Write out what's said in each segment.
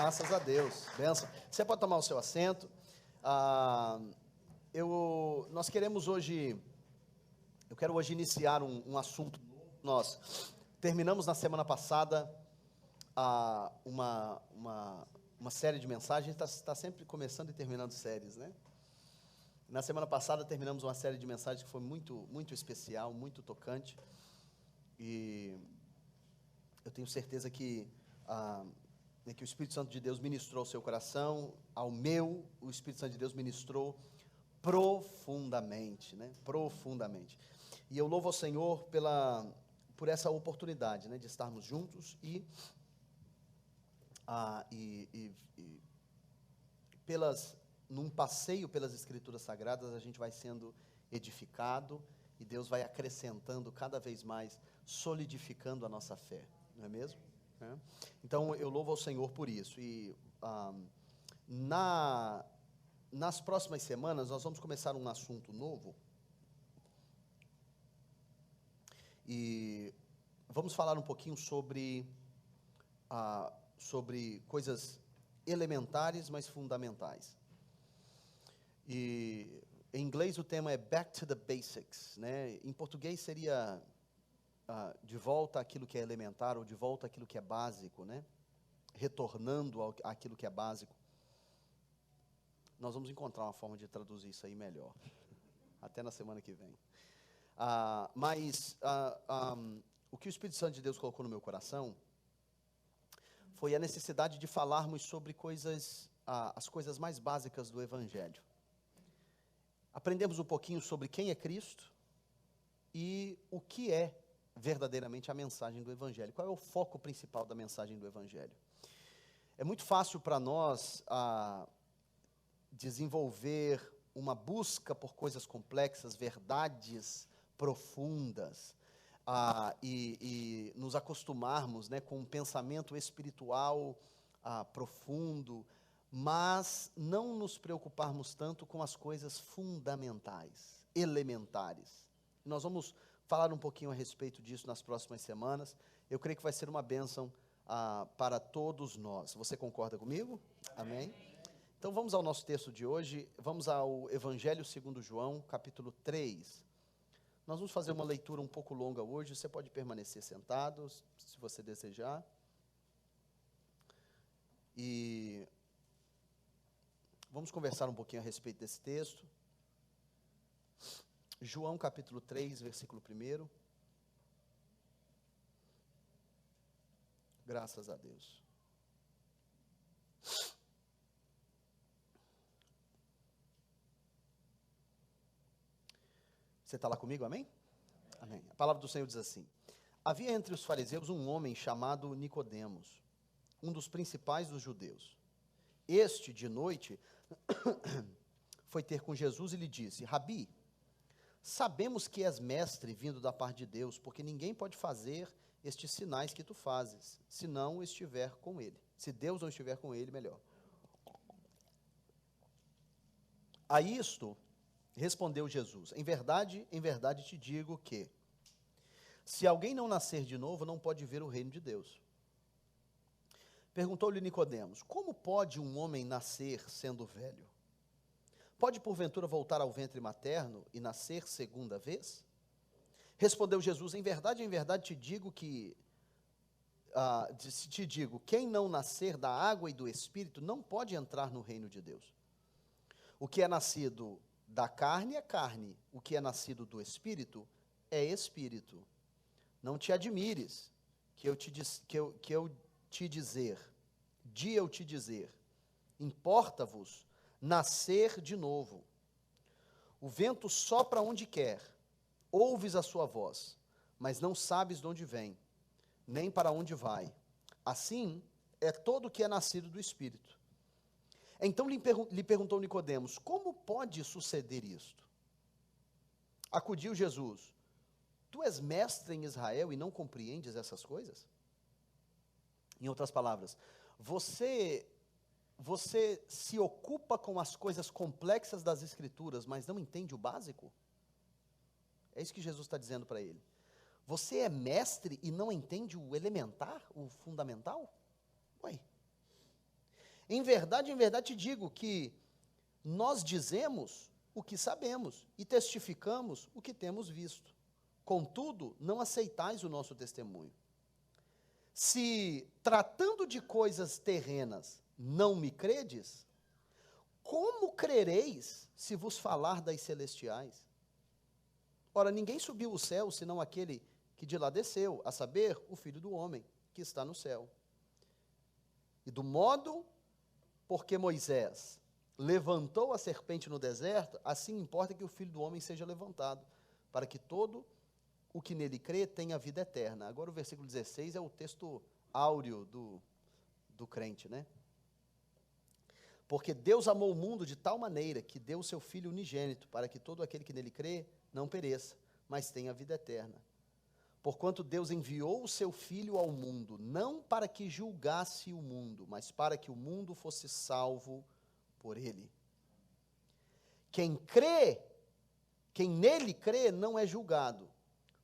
Graças a Deus. Benção. Você pode tomar o seu assento. Nós queremos hoje, eu quero hoje iniciar um assunto novo. Nós terminamos na semana passada uma série de mensagens. Está sempre começando e terminando séries, né? Na semana passada terminamos uma série de mensagens que foi muito, muito especial, muito tocante. E eu tenho certeza que o Espírito Santo de Deus ministrou ao seu coração, o Espírito Santo de Deus ministrou profundamente, né? Profundamente. E eu louvo ao Senhor por essa oportunidade, né, de estarmos juntos num passeio pelas Escrituras Sagradas, a gente vai sendo edificado e Deus vai acrescentando cada vez mais, solidificando a nossa fé, não é mesmo? Então, eu louvo ao Senhor por isso. E nas próximas semanas, nós vamos começar um assunto novo. E vamos falar um pouquinho sobre coisas elementares, mas fundamentais. E em inglês o tema é Back to the Basics, né? Em português seria de volta àquilo que é elementar, ou de volta àquilo que é básico, né? Retornando àquilo que é básico. Nós vamos encontrar uma forma de traduzir isso aí melhor, até na semana que vem. O que o Espírito Santo de Deus colocou no meu coração foi a necessidade de falarmos sobre as coisas mais básicas do Evangelho. Aprendemos um pouquinho sobre quem é Cristo e o que é verdadeiramente a mensagem do Evangelho. Qual é o foco principal da mensagem do Evangelho? É muito fácil para nós desenvolver uma busca por coisas complexas, verdades profundas, e nos acostumarmos, né, com um pensamento espiritual profundo, mas não nos preocuparmos tanto com as coisas fundamentais, elementares. Nós vamos falar um pouquinho a respeito disso nas próximas semanas. Eu creio que vai ser uma bênção para todos nós. Você concorda comigo? Amém? Então vamos ao nosso texto de hoje. Vamos ao Evangelho segundo João, capítulo 3. Nós vamos fazer uma leitura um pouco longa hoje. Você pode permanecer sentado, se você desejar. E vamos conversar um pouquinho a respeito desse texto. João capítulo 3, versículo 1. Graças a Deus. Você está lá comigo, amém? Amém. A palavra do Senhor diz assim: havia entre os fariseus um homem chamado Nicodemos, um dos principais dos judeus. Este, de noite, foi ter com Jesus e lhe disse: Rabi, sabemos que és mestre vindo da parte de Deus, porque ninguém pode fazer estes sinais que tu fazes, se não estiver com ele. Se Deus não estiver com ele, melhor. A isto respondeu Jesus: em verdade te digo que, se alguém não nascer de novo, não pode ver o reino de Deus. Perguntou-lhe Nicodemos: como pode um homem nascer sendo velho? Pode porventura voltar ao ventre materno e nascer segunda vez? Respondeu Jesus: em verdade te digo quem não nascer da água e do Espírito não pode entrar no reino de Deus. O que é nascido da carne é carne, o que é nascido do Espírito é Espírito. Não te admires de eu te dizer, importa-vos nascer de novo. O vento sopra onde quer, ouves a sua voz, mas não sabes de onde vem, nem para onde vai. Assim é todo o que é nascido do Espírito. Então lhe perguntou Nicodemos: como pode suceder isto? Acudiu Jesus: tu és mestre em Israel e não compreendes essas coisas? Em outras palavras, você se ocupa com as coisas complexas das Escrituras, mas não entende o básico? É isso que Jesus está dizendo para ele. Você é mestre e não entende o elementar, o fundamental? Ué. em verdade te digo que nós dizemos o que sabemos e testificamos o que temos visto. Contudo, não aceitais o nosso testemunho. Se, tratando de coisas terrenas, não me credes, como crereis se vos falar das celestiais? Ora, ninguém subiu o céu, senão aquele que de lá desceu, a saber, o Filho do Homem, que está no céu. E do modo porque Moisés levantou a serpente no deserto, assim importa que o Filho do Homem seja levantado, para que todo o que nele crê tenha vida eterna. Agora o versículo 16 é o texto áureo do crente, né? Porque Deus amou o mundo de tal maneira que deu o seu Filho unigênito, para que todo aquele que nele crê não pereça, mas tenha vida eterna. Porquanto Deus enviou o seu Filho ao mundo, não para que julgasse o mundo, mas para que o mundo fosse salvo por ele. Quem nele crê não é julgado,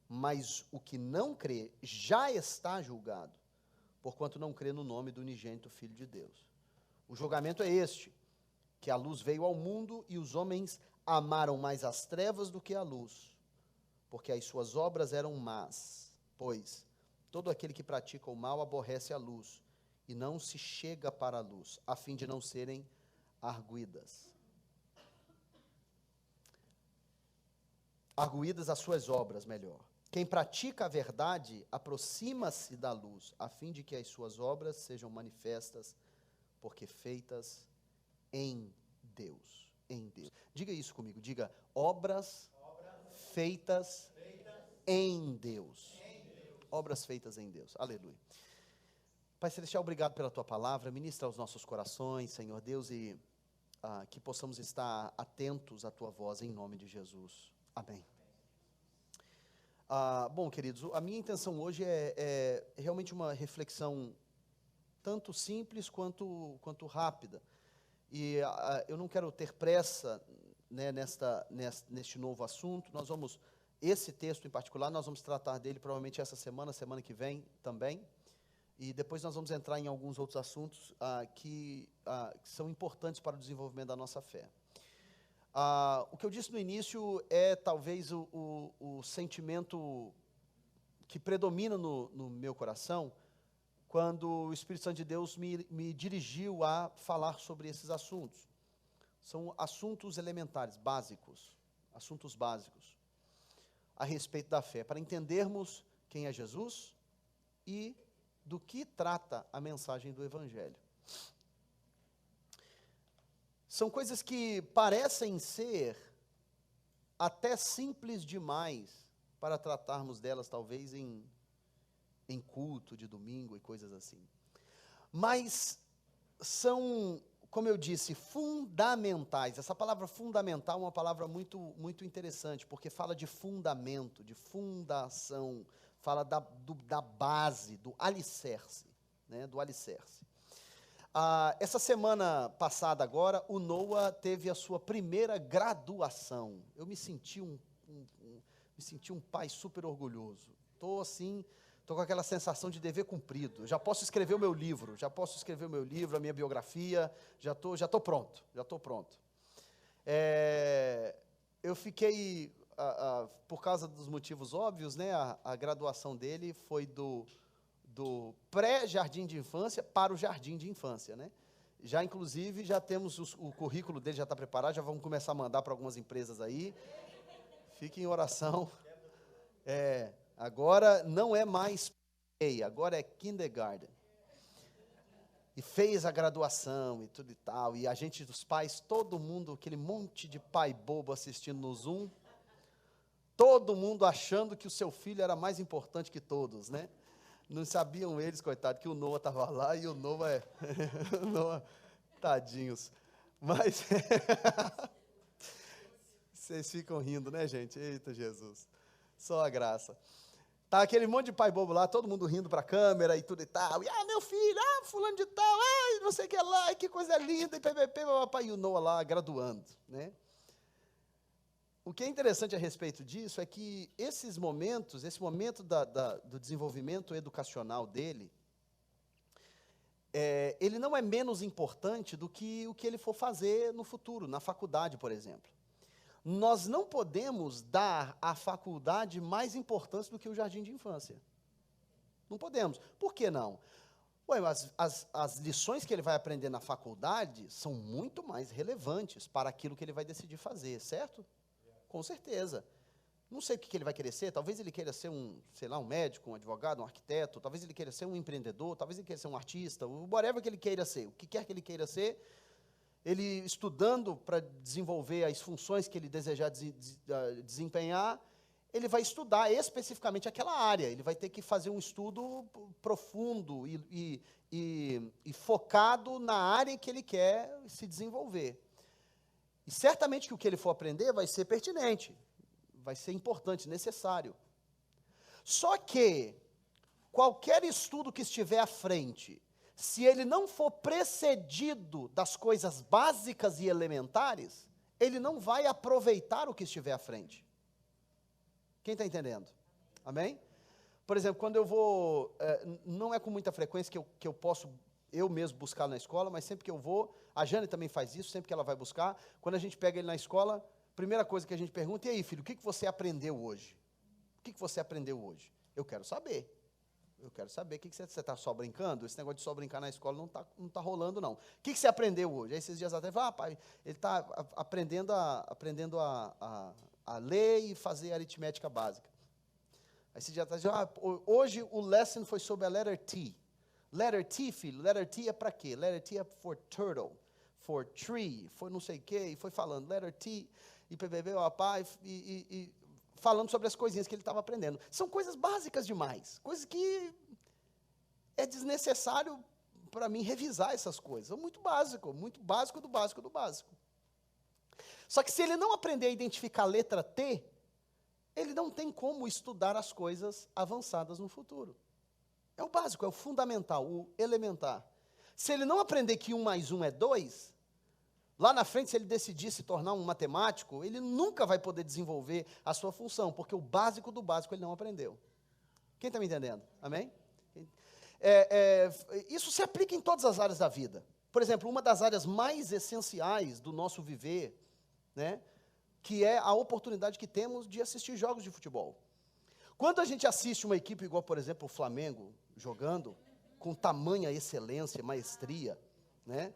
mas o que não crê já está julgado, porquanto não crê no nome do unigênito Filho de Deus. O julgamento é este, que a luz veio ao mundo e os homens amaram mais as trevas do que a luz, porque as suas obras eram más. Pois todo aquele que pratica o mal aborrece a luz e não se chega para a luz, a fim de não serem arguidas as suas obras, melhor. Quem pratica a verdade aproxima-se da luz, a fim de que as suas obras sejam manifestas, porque feitas em Deus. Em Deus. Diga isso comigo, diga, obras feitas em Deus. Obras feitas em Deus. Aleluia. Pai Celestial, obrigado pela Tua palavra. Ministra aos nossos corações, Senhor Deus, e que possamos estar atentos à Tua voz, em nome de Jesus. Amém. Bom, queridos, a minha intenção hoje é realmente uma reflexão tanto simples quanto rápida. E eu não quero ter pressa, né, neste novo assunto. Esse texto em particular, nós vamos tratar dele provavelmente essa semana que vem também. E depois nós vamos entrar em alguns outros assuntos que são importantes para o desenvolvimento da nossa fé. O que eu disse no início é talvez o sentimento que predomina no meu coração, quando o Espírito Santo de Deus me dirigiu a falar sobre esses assuntos. São assuntos elementares, assuntos básicos, a respeito da fé, para entendermos quem é Jesus e do que trata a mensagem do Evangelho. São coisas que parecem ser até simples demais para tratarmos delas, talvez, em culto de domingo e coisas assim. Mas são, como eu disse, fundamentais. Essa palavra fundamental é uma palavra muito, muito interessante, porque fala de fundamento, de fundação, fala da base, do alicerce, né, do alicerce. Essa semana passada agora, o Noah teve a sua primeira graduação. Eu me senti um pai super orgulhoso. Estou com aquela sensação de dever cumprido. Já posso escrever o meu livro, a minha biografia, já estou pronto. Eu fiquei, por causa dos motivos óbvios, né, a graduação dele foi do pré-jardim de infância para o jardim de infância, né? Inclusive, já temos o currículo dele, já está preparado, já vamos começar a mandar para algumas empresas aí. Fique em oração. Agora não é mais play, agora é kindergarten. E fez a graduação e tudo e tal, e a gente, os pais, todo mundo, aquele monte de pai bobo assistindo no Zoom, todo mundo achando que o seu filho era mais importante que todos, né? Não sabiam eles, coitado, que o Noah estava lá e o Noah Noah, tadinhos. Mas vocês ficam rindo, né, gente? Eita, Jesus. Só a graça. Tá aquele monte de pai bobo lá, todo mundo rindo para a câmera e tudo e tal. E, meu filho, fulano de tal, não sei o que lá, que coisa linda, e papai, e o Noah lá graduando, né? O que é interessante a respeito disso é que esse momento do desenvolvimento educacional dele, ele não é menos importante do que o que ele for fazer no futuro, na faculdade, por exemplo. Nós não podemos dar à faculdade mais importância do que o jardim de infância. Não podemos. Por que não? Ué, as lições que ele vai aprender na faculdade são muito mais relevantes para aquilo que ele vai decidir fazer, certo? Com certeza. Não sei o que ele vai querer ser, talvez ele queira ser um médico, um advogado, um arquiteto, talvez ele queira ser um empreendedor, talvez ele queira ser um artista, whatever que ele queira ser, o que quer que ele queira ser, ele estudando para desenvolver as funções que ele desejar desempenhar, ele vai estudar especificamente aquela área, ele vai ter que fazer um estudo profundo e focado na área em que ele quer se desenvolver. E certamente que o que ele for aprender vai ser pertinente, vai ser importante, necessário. Só que qualquer estudo que estiver à frente, se ele não for precedido das coisas básicas e elementares, ele não vai aproveitar o que estiver à frente. Quem está entendendo? Amém? Por exemplo, quando eu vou, não é com muita frequência que eu posso eu mesmo buscar na escola, mas sempre que eu vou, a Jane também faz isso, sempre que ela vai buscar, quando a gente pega ele na escola, primeira coisa que a gente pergunta, e aí, filho, o que você aprendeu hoje? O que você aprendeu hoje? Eu quero saber. Eu quero saber, o que você está só brincando? Esse negócio de só brincar na escola não tá rolando, não. O que você aprendeu hoje? Aí esses dias atrás, pai, ele está aprendendo a ler e fazer aritmética básica. Aí esse dia atrás, hoje o lesson foi sobre a letter T. Letter T, filho, letter T é para quê? Letter T é for turtle, for tree, for não sei o quê, e foi falando, letter T, e PBB, rapaz, e falando sobre as coisinhas que ele estava aprendendo. São coisas básicas demais, coisas que é desnecessário para mim revisar essas coisas. É muito básico do básico do básico. Só que se ele não aprender a identificar a letra T, ele não tem como estudar as coisas avançadas no futuro. É o básico, é o fundamental, o elementar. Se ele não aprender que 1 mais 1 é 2, lá na frente, se ele decidir se tornar um matemático, ele nunca vai poder desenvolver a sua função, porque o básico do básico ele não aprendeu. Quem está me entendendo? Amém? Isso se aplica em todas as áreas da vida. Por exemplo, uma das áreas mais essenciais do nosso viver, né, que é a oportunidade que temos de assistir jogos de futebol. Quando a gente assiste uma equipe igual, por exemplo, o Flamengo, jogando, com tamanha excelência, maestria, né?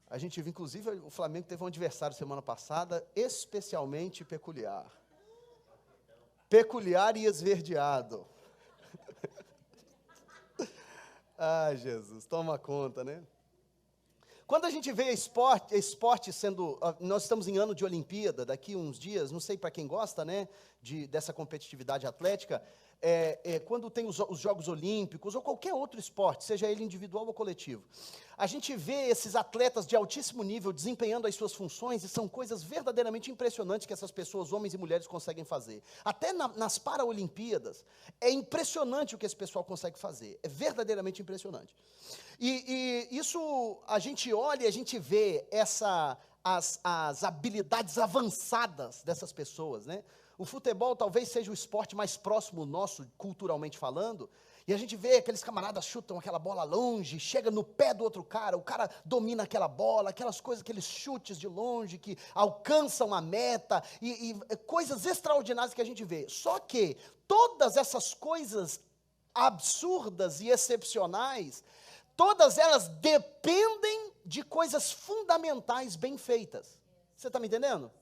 A gente viu, inclusive, o Flamengo teve um adversário semana passada especialmente peculiar. Peculiar e esverdeado. Ai, Jesus, toma conta, né? Quando a gente vê esporte sendo... Nós estamos em ano de Olimpíada, daqui uns dias, não sei para quem gosta, né, dessa competitividade atlética, quando tem os Jogos Olímpicos, ou qualquer outro esporte, seja ele individual ou coletivo, a gente vê esses atletas de altíssimo nível desempenhando as suas funções, e são coisas verdadeiramente impressionantes que essas pessoas, homens e mulheres, conseguem fazer. Até nas Paralimpíadas, é impressionante o que esse pessoal consegue fazer, é verdadeiramente impressionante. E isso, a gente olha e a gente vê as habilidades avançadas dessas pessoas, né? O futebol talvez seja o esporte mais próximo nosso, culturalmente falando, e a gente vê aqueles camaradas chutam aquela bola longe, chega no pé do outro cara, o cara domina aquela bola, aquelas coisas, aqueles chutes de longe que alcançam a meta, e coisas extraordinárias que a gente vê. Só que todas essas coisas absurdas e excepcionais, todas elas dependem de coisas fundamentais bem feitas. Você está me entendendo?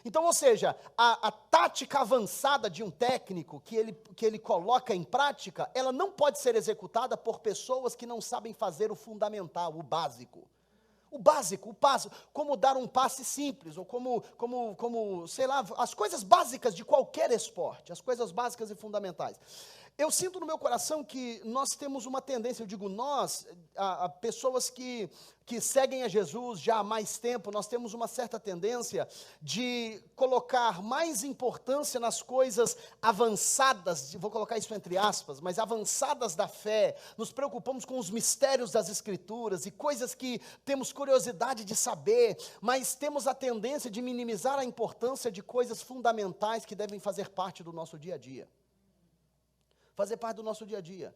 Então, ou seja, a tática avançada de um técnico que ele coloca em prática, ela não pode ser executada por pessoas que não sabem fazer o fundamental, o básico. O básico, o passo, como dar um passe simples, ou como, sei lá, as coisas básicas de qualquer esporte, as coisas básicas e fundamentais. Eu sinto no meu coração que nós temos uma tendência, eu digo nós, pessoas que seguem a Jesus já há mais tempo, nós temos uma certa tendência de colocar mais importância nas coisas avançadas, vou colocar isso entre aspas, mas avançadas da fé, nos preocupamos com os mistérios das Escrituras e coisas que temos curiosidade de saber, mas temos a tendência de minimizar a importância de coisas fundamentais que devem fazer parte do nosso dia a dia. Fazer parte do nosso dia a dia.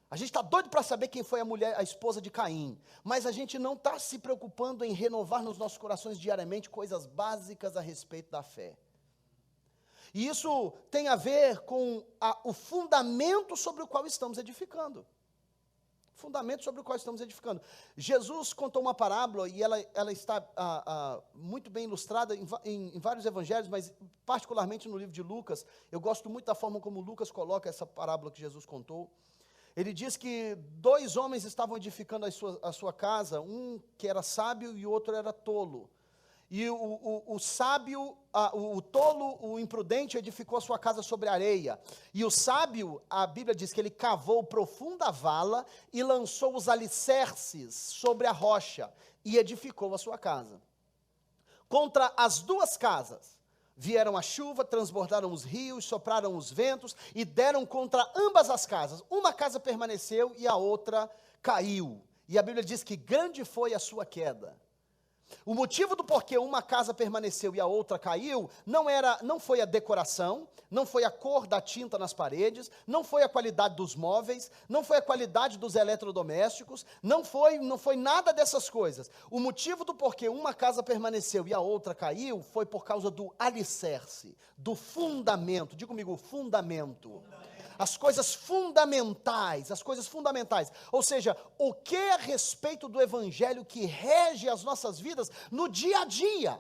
A gente está doido para saber quem foi a esposa de Caim, mas a gente não está se preocupando em renovar nos nossos corações diariamente coisas básicas a respeito da fé. E isso tem a ver com o fundamento sobre o qual estamos edificando. Fundamento sobre o qual estamos edificando. Jesus contou uma parábola, e ela está muito bem ilustrada em vários evangelhos, mas particularmente no livro de Lucas. Eu gosto muito da forma como Lucas coloca essa parábola que Jesus contou. Ele diz que 2 homens estavam edificando a sua casa, um que era sábio e o outro era tolo. E o sábio, o tolo, o imprudente, edificou a sua casa sobre areia. E o sábio, a Bíblia diz que ele cavou profunda vala e lançou os alicerces sobre a rocha e edificou a sua casa. Contra as 2 casas vieram a chuva, transbordaram os rios, sopraram os ventos e deram contra ambas as casas. Uma casa permaneceu e a outra caiu. E a Bíblia diz que grande foi a sua queda. O motivo do porquê uma casa permaneceu e a outra caiu não foi a decoração, não foi a cor da tinta nas paredes, não foi a qualidade dos móveis, não foi a qualidade dos eletrodomésticos, não foi nada dessas coisas. O motivo do porquê uma casa permaneceu e a outra caiu foi por causa do alicerce, do fundamento. Diga comigo, fundamento. As coisas fundamentais, ou seja, o que a respeito do evangelho que rege as nossas vidas no dia a dia.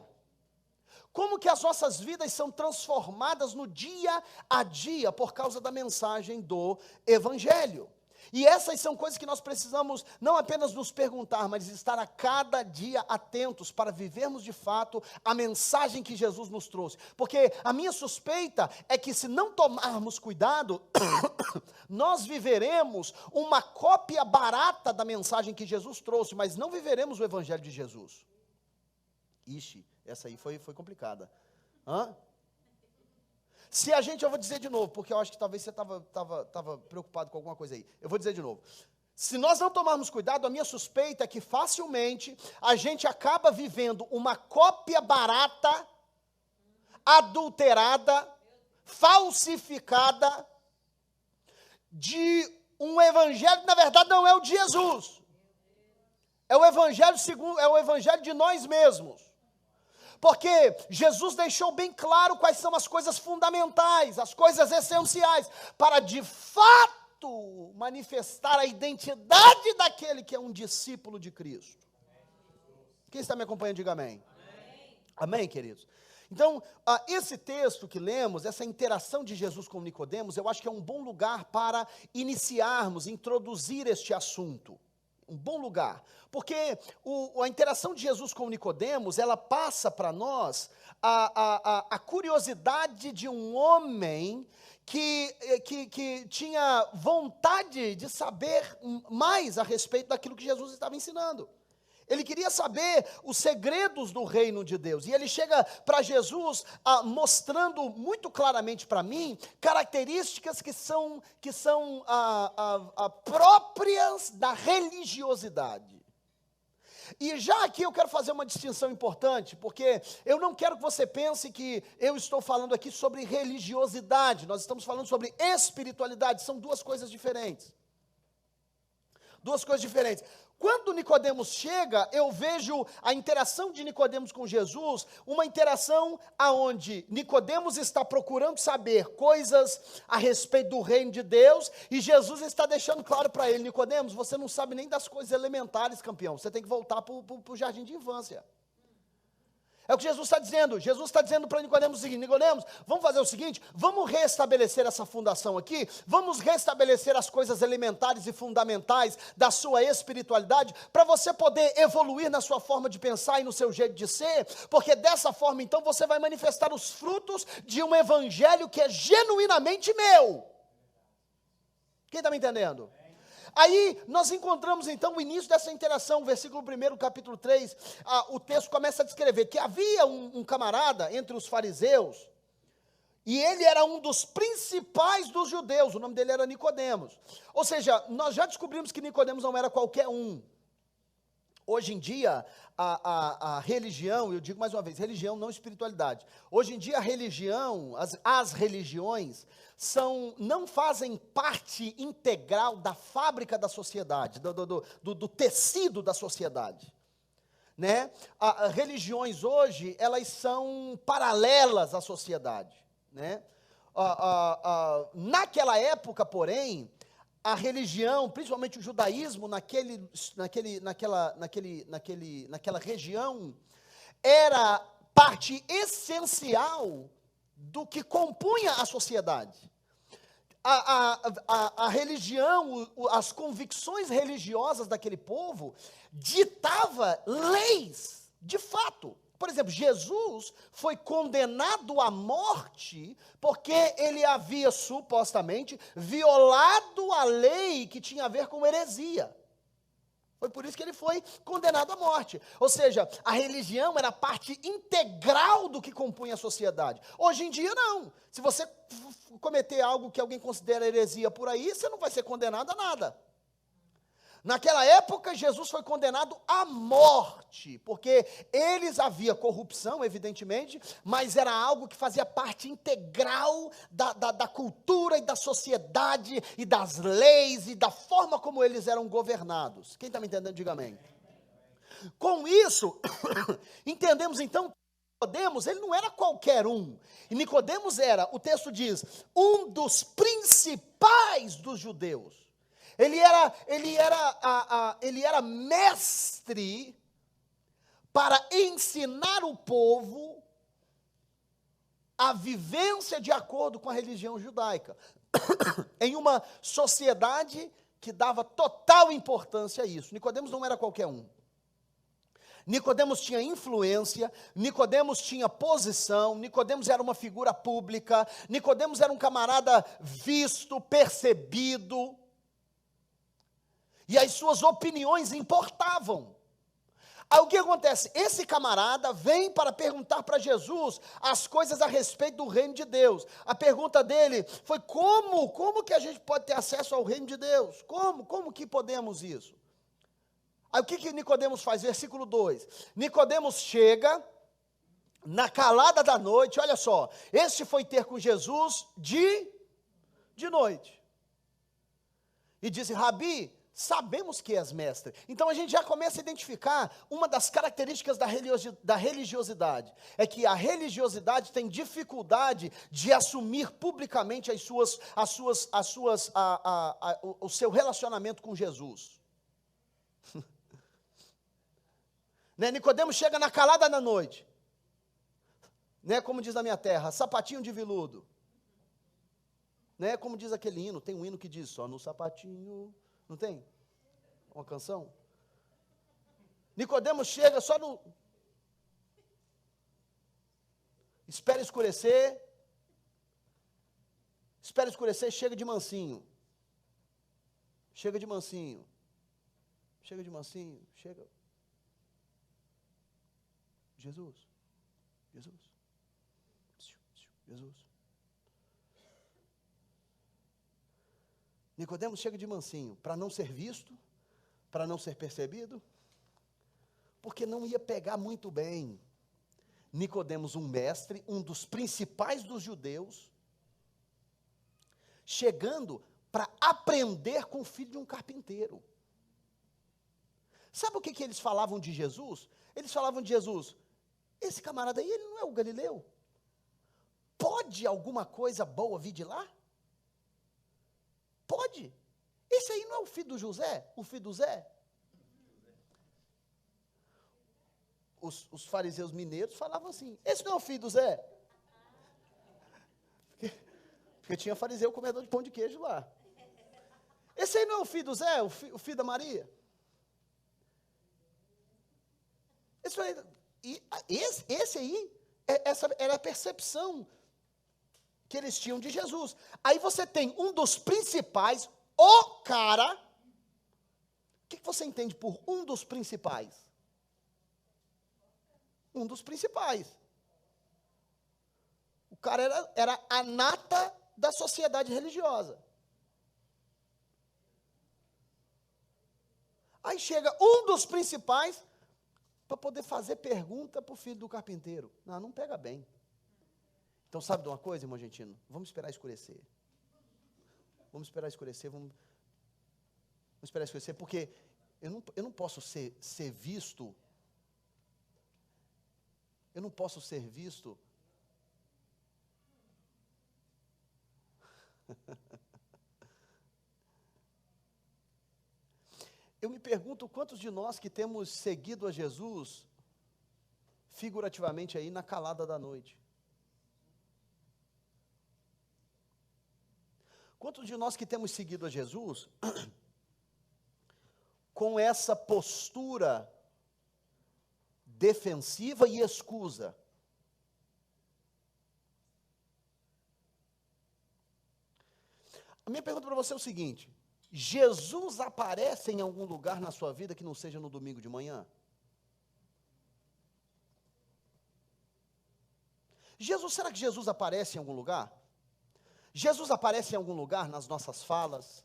Como que as nossas vidas são transformadas no dia a dia por causa da mensagem do evangelho. E essas são coisas que nós precisamos não apenas nos perguntar, mas estar a cada dia atentos para vivermos de fato a mensagem que Jesus nos trouxe. Porque a minha suspeita é que se não tomarmos cuidado, nós viveremos uma cópia barata da mensagem que Jesus trouxe, mas não viveremos o evangelho de Jesus. Ixi, essa aí foi complicada. Se a gente, eu vou dizer de novo, porque eu acho que talvez você estava preocupado com alguma coisa aí. Eu vou dizer de novo. Se nós não tomarmos cuidado, a minha suspeita é que facilmente a gente acaba vivendo uma cópia barata, adulterada, falsificada, de um evangelho que na verdade não é o de Jesus. É o evangelho de nós mesmos. Porque Jesus deixou bem claro quais são as coisas fundamentais, as coisas essenciais, para de fato manifestar a identidade daquele que é um discípulo de Cristo. Quem está me acompanhando, diga amém. Amém, queridos? Então, esse texto que lemos, essa interação de Jesus com Nicodemos, eu acho que é um bom lugar para iniciarmos, introduzir este assunto. Um bom lugar, porque a interação de Jesus com Nicodemos, ela passa para nós a curiosidade de um homem que tinha vontade de saber mais a respeito daquilo que Jesus estava ensinando. Ele queria saber os segredos do reino de Deus. E ele chega para Jesus mostrando muito claramente para mim características que são próprias da religiosidade. E já aqui eu quero fazer uma distinção importante, porque eu não quero que você pense que eu estou falando aqui sobre religiosidade. Nós estamos falando sobre espiritualidade. São 2 coisas diferentes. 2 coisas diferentes. Quando Nicodemos chega, eu vejo a interação de Nicodemos com Jesus, uma interação aonde Nicodemos está procurando saber coisas a respeito do reino de Deus, e Jesus está deixando claro para ele: Nicodemos, você não sabe nem das coisas elementares, campeão, você tem que voltar para o jardim de infância. É o que Jesus está dizendo. Jesus está dizendo para Nicodemos o seguinte: Nicodemos, vamos fazer o seguinte, vamos restabelecer essa fundação aqui, vamos restabelecer as coisas elementares e fundamentais da sua espiritualidade, para você poder evoluir na sua forma de pensar e no seu jeito de ser, porque dessa forma então você vai manifestar os frutos de um evangelho que é genuinamente meu. Quem está me entendendo? Aí nós encontramos então o início dessa interação, versículo 1, capítulo 3, o texto começa a descrever que havia um camarada entre os fariseus, e ele era um dos principais dos judeus, o nome dele era Nicodemos. Ou seja, nós já descobrimos que Nicodemos não era qualquer um. Hoje em dia, a religião, eu digo mais uma vez, religião não espiritualidade. Hoje em dia, a religião, as religiões, não fazem parte integral da fábrica da sociedade, do tecido da sociedade. Né? Religiões hoje, elas são paralelas à sociedade. Né? Naquela época, porém, a religião, principalmente o judaísmo, naquela região, era parte essencial do que compunha a sociedade. A religião, as convicções religiosas daquele povo, ditava leis, de fato. Por exemplo, Jesus foi condenado à morte porque ele havia supostamente violado a lei que tinha a ver com heresia. Foi por isso que ele foi condenado à morte. Ou seja, a religião era parte integral do que compunha a sociedade. Hoje em dia, não. Se você cometer algo que alguém considera heresia por aí, você não vai ser condenado a nada. Naquela época, Jesus foi condenado à morte, porque havia corrupção, evidentemente, mas era algo que fazia parte integral da cultura e da sociedade, e das leis, e da forma como eles eram governados. Quem está me entendendo, diga amém. Com isso, entendemos então que Nicodemos, ele não era qualquer um. E Nicodemos era, o texto diz, um dos principais dos judeus. Ele era mestre para ensinar o povo a vivência de acordo com a religião judaica, em uma sociedade que dava total importância a isso. Nicodemos não era qualquer um. Nicodemos tinha influência, Nicodemos tinha posição, Nicodemos era uma figura pública, Nicodemos era um camarada visto, percebido, e as suas opiniões importavam. Aí o que acontece? Esse camarada vem para perguntar para Jesus as coisas a respeito do reino de Deus. A pergunta dele foi: como que a gente pode ter acesso ao reino de Deus? Como que podemos isso? Aí o que Nicodemos faz? Versículo 2. Nicodemos chega na calada da noite, olha só, este foi ter com Jesus de noite. E disse: Rabi, sabemos que és mestre. Então a gente já começa a identificar uma das características da religiosidade. É que a religiosidade tem dificuldade de assumir publicamente o seu relacionamento com Jesus. Né? Nicodemos chega na calada da noite. Né? Como diz na minha terra, sapatinho de veludo. Né? Como diz aquele hino, tem um hino que diz, só no sapatinho... Não tem? Uma canção? Nicodemos chega só no... Espera escurecer, chega de mansinho. Chega. Jesus. Nicodemos chega de mansinho, para não ser visto, para não ser percebido, porque não ia pegar muito bem. Nicodemos, um mestre, um dos principais dos judeus, chegando para aprender com o filho de um carpinteiro. Sabe o que eles falavam de Jesus? Eles falavam de Jesus: esse camarada aí, ele não é o Galileu? Pode alguma coisa boa vir de lá? Pode. Esse aí não é o filho do José? O filho do Zé? Os fariseus mineiros falavam assim: esse não é o filho do Zé? Porque tinha fariseu comedor de pão de queijo lá. Esse aí não é o filho do Zé? O filho da Maria? Esse aí, essa era a percepção que eles tinham de Jesus. Aí você tem um dos principais, o cara. O que você entende por um dos principais? Um dos principais. O cara era a nata da sociedade religiosa. Aí chega um dos principais para poder fazer pergunta para o filho do carpinteiro. Não pega bem. Então, sabe de uma coisa, irmão argentino? Vamos esperar escurecer. Vamos esperar escurecer, vamos esperar escurecer, porque eu não posso ser visto. Eu não posso ser visto. Eu me pergunto quantos de nós que temos seguido a Jesus, figurativamente aí, na calada da noite. Quantos de nós que temos seguido a Jesus, com essa postura defensiva e escusa? A minha pergunta para você é o seguinte: Jesus aparece em algum lugar na sua vida que não seja no domingo de manhã? Será que Jesus aparece em algum lugar? Jesus aparece em algum lugar nas nossas falas,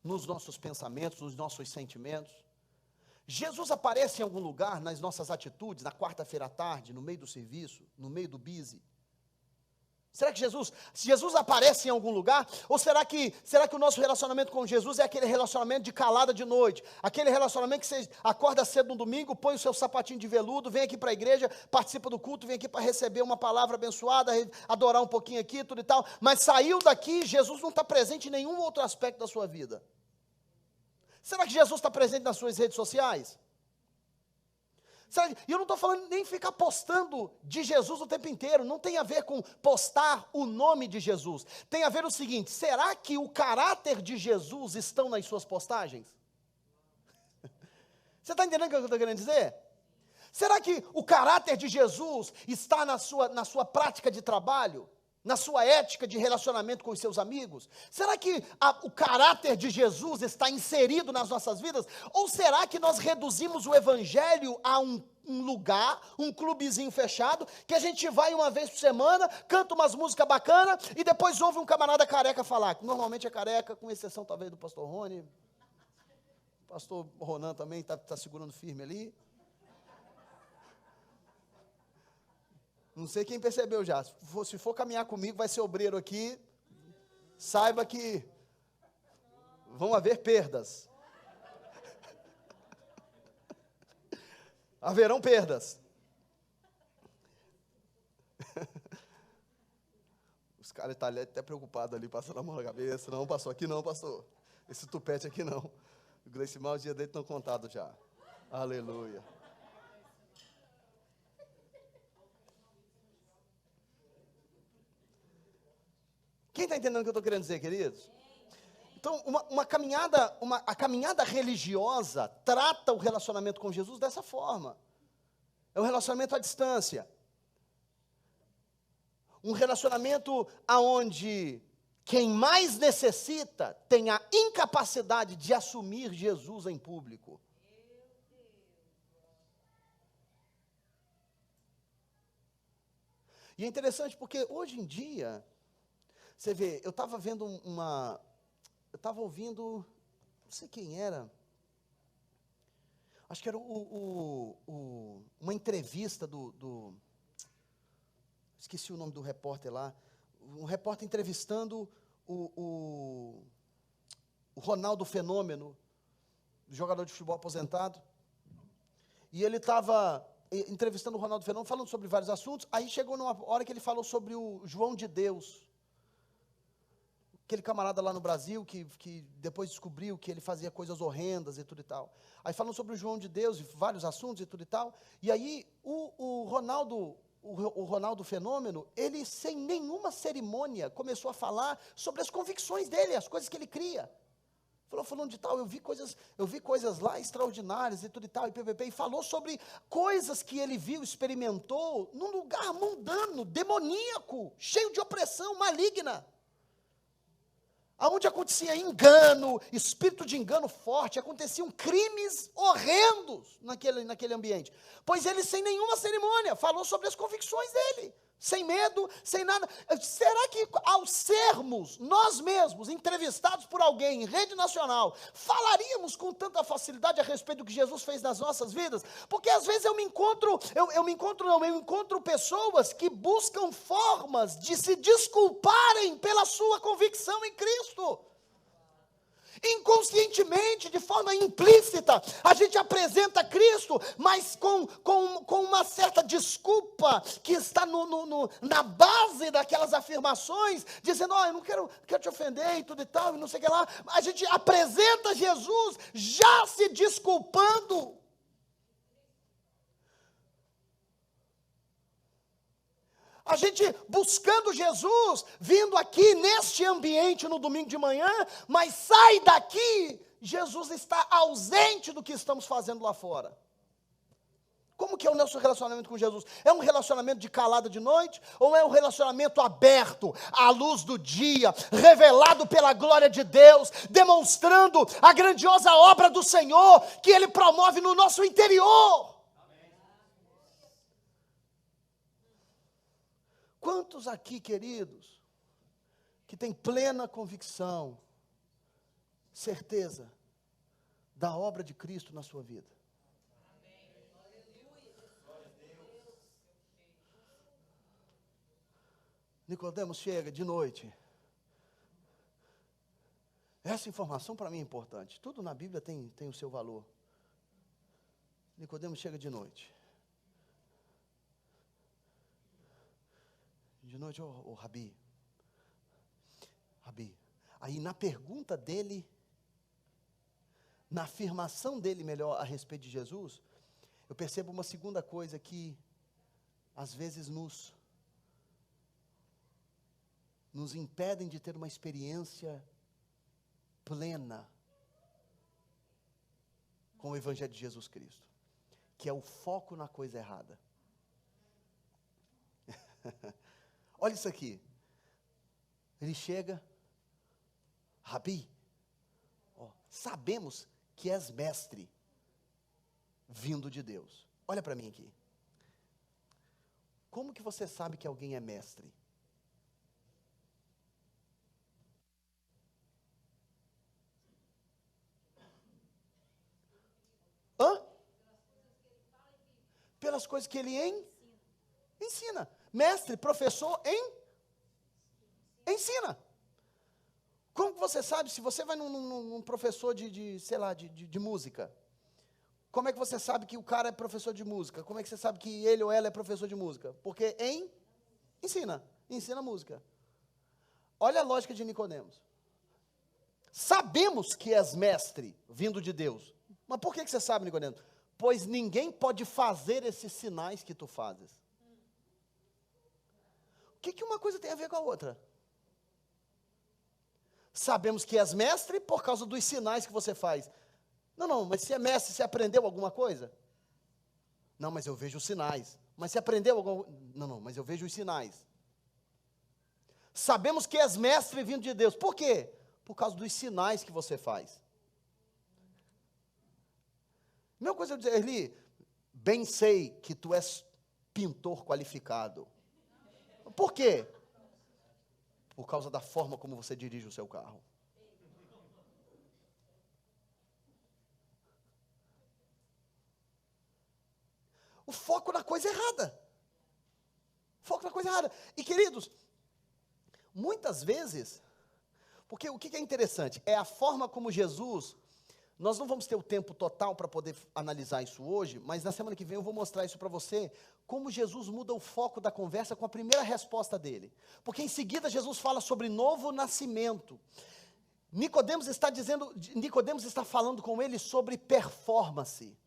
nos nossos pensamentos, nos nossos sentimentos? Jesus aparece em algum lugar nas nossas atitudes, na quarta-feira à tarde, no meio do serviço, no meio do busy? Será que Jesus aparece em algum lugar? Ou será que o nosso relacionamento com Jesus é aquele relacionamento de calada de noite? Aquele relacionamento que você acorda cedo no domingo, põe o seu sapatinho de veludo, vem aqui para a igreja, participa do culto, vem aqui para receber uma palavra abençoada, adorar um pouquinho aqui, tudo e tal, mas saiu daqui, Jesus não está presente em nenhum outro aspecto da sua vida. Será que Jesus está presente nas suas redes sociais? E eu não estou falando nem ficar postando de Jesus o tempo inteiro, não tem a ver com postar o nome de Jesus, tem a ver o seguinte: será que o caráter de Jesus estão nas suas postagens? Você está entendendo o que eu estou querendo dizer? Será que o caráter de Jesus está na sua prática de trabalho? Na sua ética de relacionamento com os seus amigos? Será que o caráter de Jesus está inserido nas nossas vidas? Ou será que nós reduzimos o evangelho a um lugar, um clubezinho fechado, que a gente vai uma vez por semana, canta umas músicas bacanas, e depois ouve um camarada careca falar, que normalmente é careca, com exceção talvez do pastor Rony, o pastor Ronan também está segurando firme ali. Não sei quem percebeu já. Se for caminhar comigo, vai ser obreiro aqui. Saiba que vão haver perdas. Haverão perdas. Os caras estão até preocupados ali, passando a mão na cabeça. Não, passou aqui não, passou. Esse tupete aqui não. O Gleice Mal, os dias dele estão contados já. Aleluia. Quem está entendendo o que eu estou querendo dizer, queridos? Então, a caminhada religiosa trata o relacionamento com Jesus dessa forma. É um relacionamento à distância. Um relacionamento onde quem mais necessita tem a incapacidade de assumir Jesus em público. E é interessante porque hoje em dia, você vê, eu estava vendo eu estava ouvindo, não sei quem era, acho que era uma entrevista esqueci o nome do repórter lá, um repórter entrevistando o Ronaldo Fenômeno, jogador de futebol aposentado, e ele estava entrevistando o Ronaldo Fenômeno, falando sobre vários assuntos, aí chegou numa hora que ele falou sobre o João de Deus, aquele camarada lá no Brasil que depois descobriu que ele fazia coisas horrendas e tudo e tal. Aí falam sobre o João de Deus e vários assuntos e tudo e tal. E aí o Ronaldo Fenômeno, ele sem nenhuma cerimônia começou a falar sobre as convicções dele, as coisas que ele cria. Falando de tal, eu vi coisas lá extraordinárias e tudo e tal, e falou sobre coisas que ele viu, experimentou num lugar mundano, demoníaco, cheio de opressão maligna. Onde acontecia engano, espírito de engano forte, aconteciam crimes horrendos naquele ambiente. Pois ele, sem nenhuma cerimônia, falou sobre as convicções dele, sem medo, sem nada. Será que ao sermos nós mesmos entrevistados por alguém em rede nacional, falaríamos com tanta facilidade a respeito do que Jesus fez nas nossas vidas? Porque às vezes eu encontro pessoas que buscam formas de se desculparem pela sua convicção em Cristo. Inconscientemente, de forma implícita, a gente apresenta Cristo, mas com uma certa desculpa que está na base daquelas afirmações, dizendo, eu não quero te ofender e tudo e tal, e não sei o que lá. A gente apresenta Jesus já se desculpando. A gente buscando Jesus, vindo aqui neste ambiente no domingo de manhã, mas sai daqui, Jesus está ausente do que estamos fazendo lá fora. Como que é o nosso relacionamento com Jesus? É um relacionamento de calada de noite? Ou é um relacionamento aberto, à luz do dia, revelado pela glória de Deus, demonstrando a grandiosa obra do Senhor, que Ele promove no nosso interior? Quantos aqui, queridos, que têm plena convicção, certeza da obra de Cristo na sua vida? Nicodemos chega de noite. Essa informação para mim é importante. Tudo na Bíblia tem o seu valor. Nicodemos chega de noite. De noite, Rabi, aí na pergunta dele, na afirmação dele melhor a respeito de Jesus, eu percebo uma segunda coisa que às vezes nos impedem de ter uma experiência plena com o Evangelho de Jesus Cristo, que é o foco na coisa errada. Olha isso aqui. Ele chega, Rabi, sabemos que és mestre, vindo de Deus. Olha para mim aqui. Como que você sabe que alguém é mestre? Pelas coisas que ele ensina. Mestre, professor, ensina. Como que você sabe, se você vai num professor de música, como é que você sabe que o cara é professor de música? Como é que você sabe que ele ou ela é professor de música? Porque ensina música. Olha a lógica de Nicodemos. Sabemos que és mestre, vindo de Deus. Mas por que você sabe, Nicodemos? Pois ninguém pode fazer esses sinais que tu fazes. O que uma coisa tem a ver com a outra? Sabemos que és mestre por causa dos sinais que você faz. Não, mas se é mestre, você aprendeu alguma coisa? Não, mas eu vejo os sinais. Mas você aprendeu alguma coisa? Não, mas eu vejo os sinais. Sabemos que és mestre vindo de Deus. Por quê? Por causa dos sinais que você faz. Mesma coisa eu dizer, Erli, bem sei que tu és pintor qualificado. Por quê? Por causa da forma como você dirige o seu carro. O foco na coisa errada. Foco na coisa errada. E queridos, muitas vezes, porque o que é interessante? É a forma como Jesus, nós não vamos ter o tempo total para poder analisar isso hoje, mas na semana que vem eu vou mostrar isso para você, como Jesus muda o foco da conversa com a primeira resposta dele. Porque em seguida Jesus fala sobre novo nascimento. Nicodemos está falando com ele sobre performance.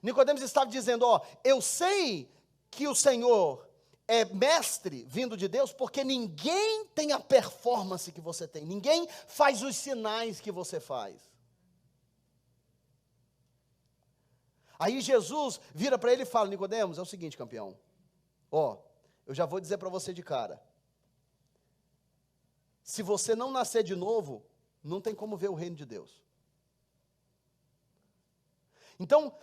Nicodemos estava dizendo, eu sei que o Senhor é mestre vindo de Deus, porque ninguém tem a performance que você tem, ninguém faz os sinais que você faz. Aí Jesus vira para ele e fala, Nicodemos, é o seguinte, campeão, eu já vou dizer para você de cara, se você não nascer de novo, não tem como ver o reino de Deus. Então,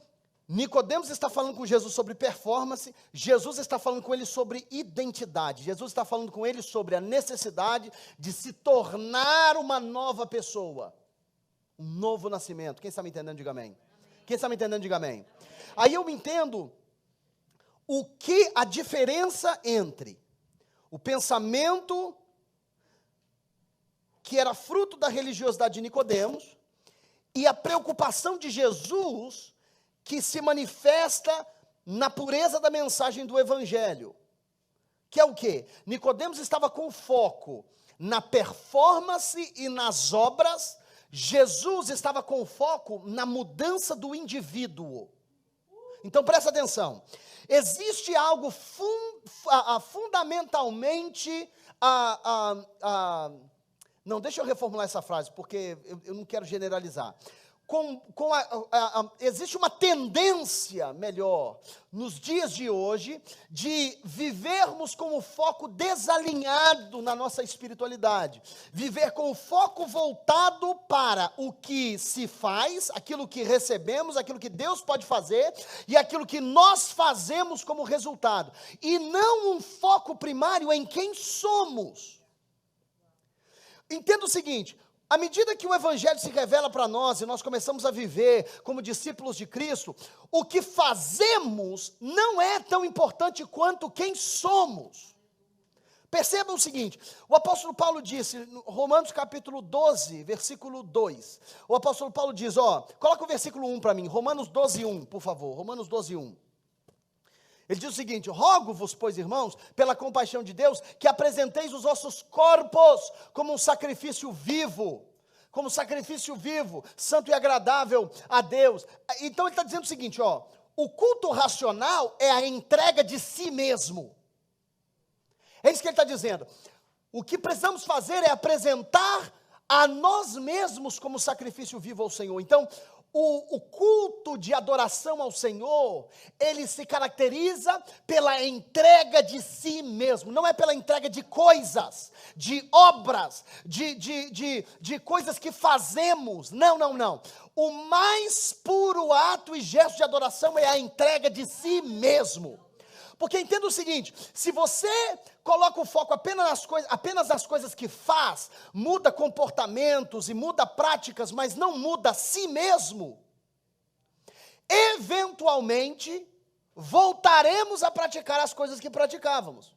Nicodemos está falando com Jesus sobre performance, Jesus está falando com ele sobre identidade, Jesus está falando com ele sobre a necessidade de se tornar uma nova pessoa, um novo nascimento. Quem está me entendendo, diga amém. Quem está me entendendo, diga amém. Aí eu entendo o que a diferença entre o pensamento que era fruto da religiosidade de Nicodemos e a preocupação de Jesus, que se manifesta na pureza da mensagem do Evangelho. Que é o quê? Nicodemos estava com foco na performance e nas obras, Jesus estava com foco na mudança do indivíduo. Então presta atenção, existe algo fundamentalmente, não, deixa eu reformular essa frase, porque eu não quero generalizar. Existe uma tendência, melhor, nos dias de hoje, de vivermos com o foco desalinhado na nossa espiritualidade. Viver com o foco voltado para o que se faz, aquilo que recebemos, aquilo que Deus pode fazer, e aquilo que nós fazemos como resultado. E não um foco primário em quem somos. Entenda o seguinte: à medida que o Evangelho se revela para nós e nós começamos a viver como discípulos de Cristo, o que fazemos não é tão importante quanto quem somos. Percebam o seguinte, o apóstolo Paulo disse, no Romanos capítulo 12, versículo 2, o apóstolo Paulo diz, coloca o versículo 1 para mim, Romanos 12, 1, por favor, Romanos 12, 1. Ele diz o seguinte: rogo-vos, pois, irmãos, pela compaixão de Deus, que apresenteis os vossos corpos como um sacrifício vivo, santo e agradável a Deus. Então ele está dizendo o seguinte, o culto racional é a entrega de si mesmo. É isso que ele está dizendo. O que precisamos fazer é apresentar a nós mesmos como sacrifício vivo ao Senhor. Então, o culto de adoração ao Senhor, ele se caracteriza pela entrega de si mesmo, não é pela entrega de coisas, de obras, de coisas que fazemos, não. O mais puro ato e gesto de adoração é a entrega de si mesmo. Porque entenda o seguinte, se você coloca o foco apenas nas coisas que faz, muda comportamentos e muda práticas, mas não muda a si mesmo, eventualmente voltaremos a praticar as coisas que praticávamos.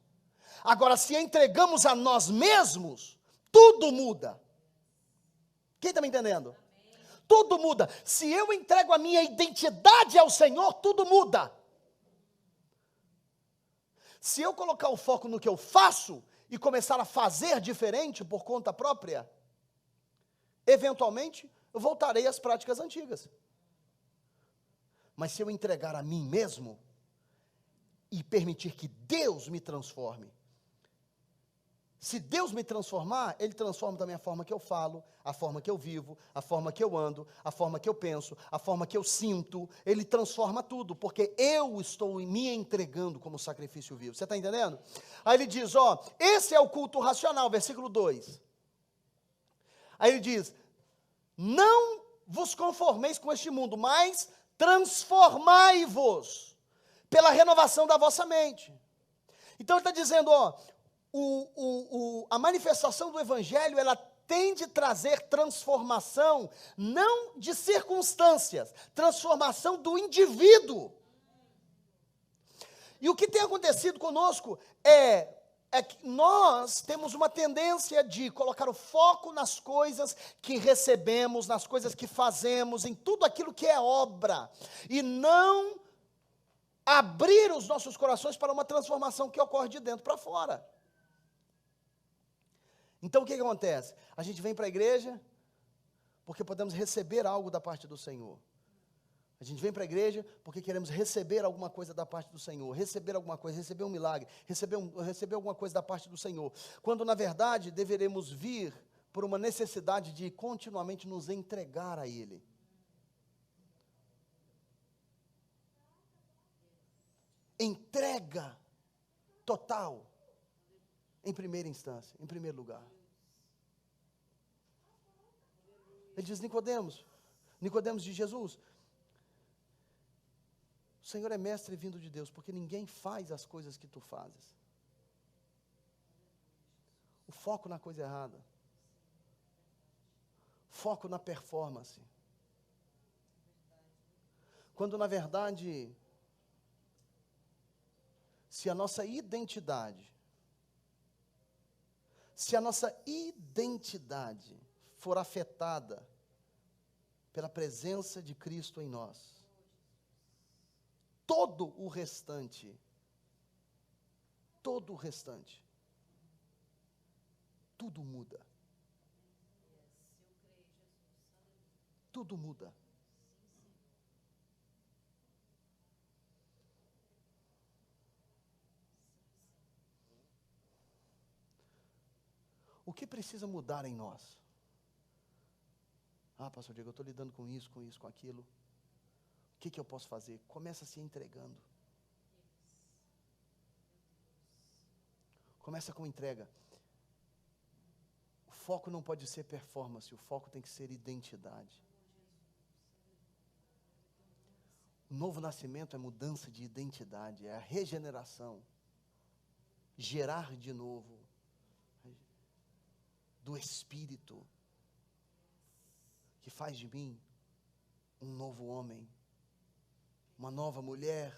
Agora, se entregamos a nós mesmos, tudo muda. Quem está me entendendo? Tudo muda. Se eu entrego a minha identidade ao Senhor, tudo muda. Se eu colocar o foco no que eu faço e começar a fazer diferente por conta própria, eventualmente eu voltarei às práticas antigas. Mas se eu entregar a mim mesmo e permitir que Deus me transforme, se Deus me transformar, Ele transforma também a forma que eu falo, a forma que eu vivo, a forma que eu ando, a forma que eu penso, a forma que eu sinto. Ele transforma tudo, porque eu estou me entregando como sacrifício vivo. Você está entendendo? Aí ele diz, esse é o culto racional, versículo 2. Aí ele diz, não vos conformeis com este mundo, mas transformai-vos pela renovação da vossa mente. Então ele está dizendo, a manifestação do Evangelho, ela tem de trazer transformação, não de circunstâncias, transformação do indivíduo. E o que tem acontecido conosco é que nós temos uma tendência de colocar o foco nas coisas que recebemos, nas coisas que fazemos, em tudo aquilo que é obra, e não abrir os nossos corações para uma transformação que ocorre de dentro para fora. Então o que acontece? A gente vem para a igreja porque podemos receber algo da parte do Senhor. A gente vem para a igreja porque queremos receber alguma coisa da parte do Senhor, receber alguma coisa, receber um milagre, receber alguma coisa da parte do Senhor. Quando na verdade deveremos vir por uma necessidade de continuamente nos entregar a Ele. Entrega total. Em primeira instância, em primeiro lugar. Ele diz, Nicodemos de Jesus, O Senhor é mestre vindo de Deus, porque ninguém faz as coisas que tu fazes. O foco na coisa errada. Foco na performance. Quando na verdade, se a nossa identidade for afetada pela presença de Cristo em nós, todo o restante, tudo muda. Tudo muda. O que precisa mudar em nós? Ah, pastor Diego, eu estou lidando com isso, com aquilo. O que eu posso fazer? Começa se entregando. Começa com entrega. O foco não pode ser performance, o foco tem que ser identidade. O novo nascimento é mudança de identidade, é a regeneração. Gerar de novo. Do Espírito. Que faz de mim um novo homem. Uma nova mulher.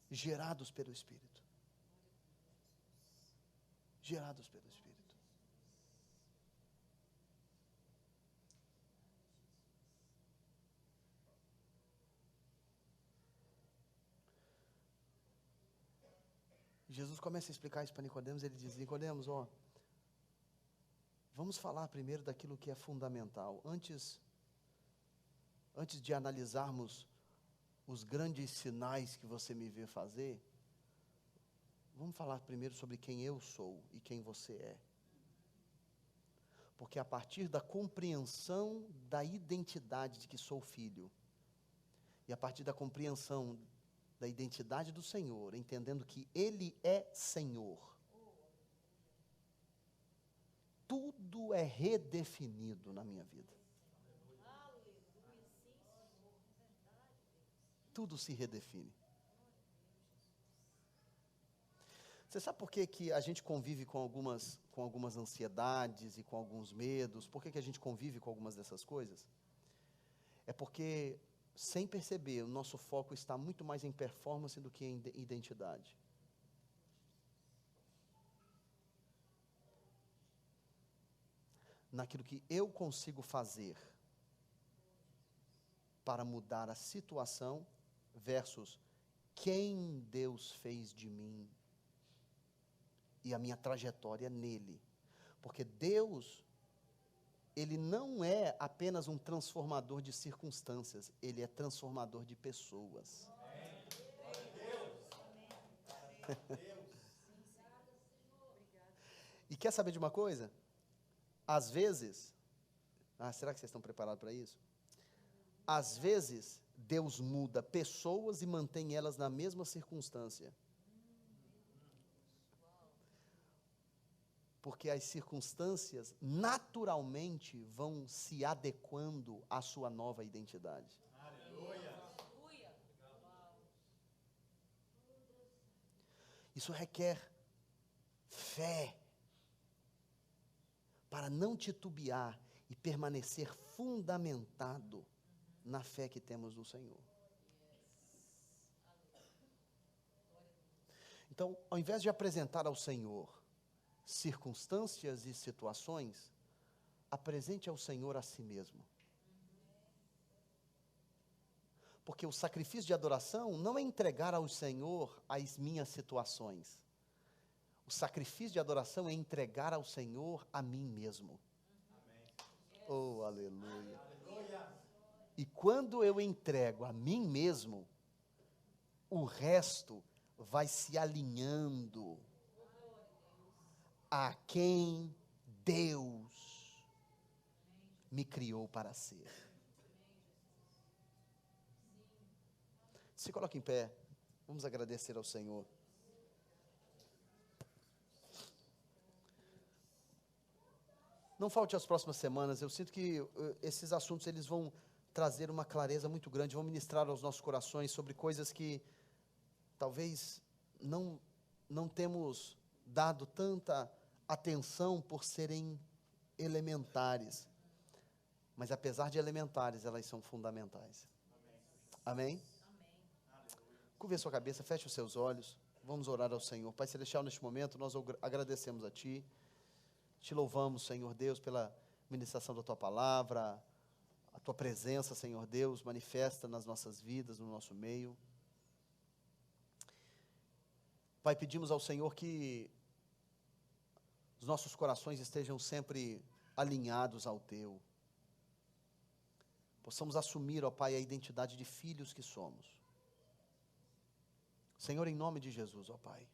Gerados pelo Espírito. Gerados pelo Espírito. Jesus começa a explicar isso para Nicodemos, ele diz: Nicodemos, vamos falar primeiro daquilo que é fundamental. Antes de analisarmos os grandes sinais que você me vê fazer, vamos falar primeiro sobre quem eu sou e quem você é. Porque a partir da compreensão da identidade de que sou filho, e a partir da compreensão da identidade do Senhor, entendendo que Ele é Senhor, tudo é redefinido na minha vida. Tudo se redefine. Você sabe por que a gente convive com algumas ansiedades e com alguns medos? Por que a gente convive com algumas dessas coisas? É porque, sem perceber, o nosso foco está muito mais em performance do que em identidade. Naquilo que eu consigo fazer para mudar a situação versus quem Deus fez de mim e a minha trajetória nele. Porque Deus, Ele não é apenas um transformador de circunstâncias, Ele é transformador de pessoas. E quer saber de uma coisa? Às vezes, será que vocês estão preparados para isso? Às vezes, Deus muda pessoas e mantém elas na mesma circunstância. Porque as circunstâncias naturalmente vão se adequando à sua nova identidade. Aleluia. Isso requer fé para não titubear e permanecer fundamentado na fé que temos no Senhor. Então, ao invés de apresentar ao Senhor circunstâncias e situações, apresente ao Senhor a si mesmo. Porque o sacrifício de adoração não é entregar ao Senhor as minhas situações. O sacrifício de adoração é entregar ao Senhor a mim mesmo. Amém. Oh, aleluia. Aleluia. E quando eu entrego a mim mesmo, o resto vai se alinhando a quem Deus me criou para ser. Se coloque em pé, vamos agradecer ao Senhor. Não falte as próximas semanas, eu sinto que esses assuntos eles vão trazer uma clareza muito grande, vão ministrar aos nossos corações sobre coisas que talvez não temos dado tanta atenção por serem elementares. Mas apesar de elementares, elas são fundamentais. Amém? Curve a sua cabeça, feche os seus olhos. Vamos orar ao Senhor. Pai Celestial, neste momento, nós agradecemos a Ti. Te louvamos, Senhor Deus, pela ministração da Tua palavra. A Tua presença, Senhor Deus, manifesta nas nossas vidas, no nosso meio. Pai, pedimos ao Senhor que os nossos corações estejam sempre alinhados ao Teu. Possamos assumir, ó Pai, a identidade de filhos que somos. Senhor, em nome de Jesus, ó Pai,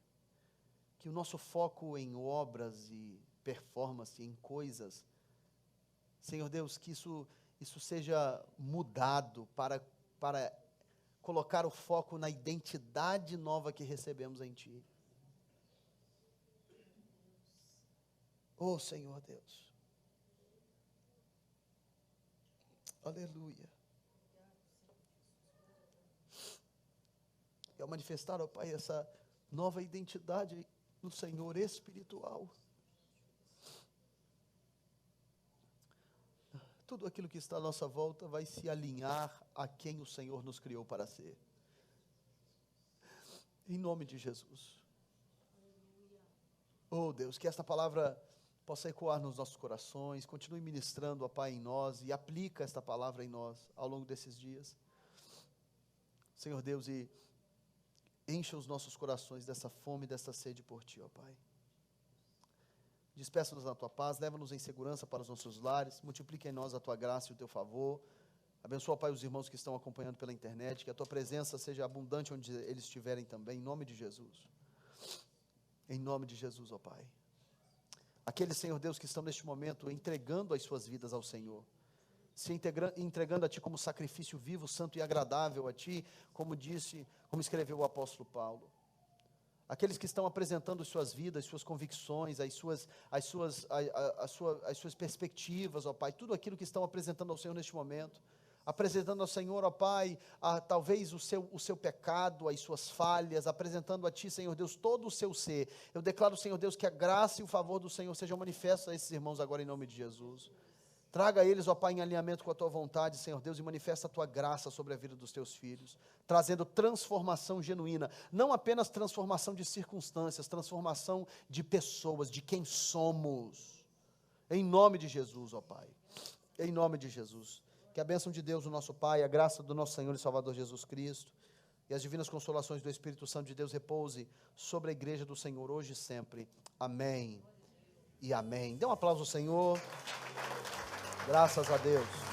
que o nosso foco em obras e performance, em coisas, Senhor Deus, que isso seja mudado para colocar o foco na identidade nova que recebemos em Ti. Oh, Senhor Deus. Aleluia. E ao manifestar, ó Pai, essa nova identidade no Senhor espiritual, tudo aquilo que está à nossa volta vai se alinhar a quem o Senhor nos criou para ser. Em nome de Jesus. Oh Deus, que esta palavra possa ecoar nos nossos corações, continue ministrando, ó Pai, em nós, e aplica esta palavra em nós, ao longo desses dias. Senhor Deus, e encha os nossos corações dessa fome, dessa sede por Ti, ó Pai. Despeça-nos na Tua paz, leva-nos em segurança para os nossos lares, multiplica em nós a Tua graça e o Teu favor. Abençoa, Pai, os irmãos que estão acompanhando pela internet, que a Tua presença seja abundante onde eles estiverem também, em nome de Jesus. Em nome de Jesus, ó Pai. Aqueles, Senhor Deus, que estão neste momento entregando as suas vidas ao Senhor, se entregando a Ti como sacrifício vivo, santo e agradável a Ti, como escreveu o apóstolo Paulo. Aqueles que estão apresentando suas vidas, suas convicções, as suas perspectivas, ó Pai, tudo aquilo que estão apresentando ao Senhor neste momento, apresentando ao Senhor, ó Pai, talvez o seu pecado, as suas falhas, apresentando a Ti, Senhor Deus, todo o seu ser. Eu declaro, Senhor Deus, que a graça e o favor do Senhor sejam manifestos a esses irmãos agora em nome de Jesus. Traga eles, ó Pai, em alinhamento com a Tua vontade, Senhor Deus, e manifesta a Tua graça sobre a vida dos Teus filhos, trazendo transformação genuína, não apenas transformação de circunstâncias, transformação de pessoas, de quem somos, em nome de Jesus, ó Pai, em nome de Jesus. Que a bênção de Deus, o nosso Pai, a graça do nosso Senhor e Salvador Jesus Cristo, e as divinas consolações do Espírito Santo de Deus repouse sobre a igreja do Senhor, hoje e sempre. Amém e amém. Dê um aplauso ao Senhor. Graças a Deus.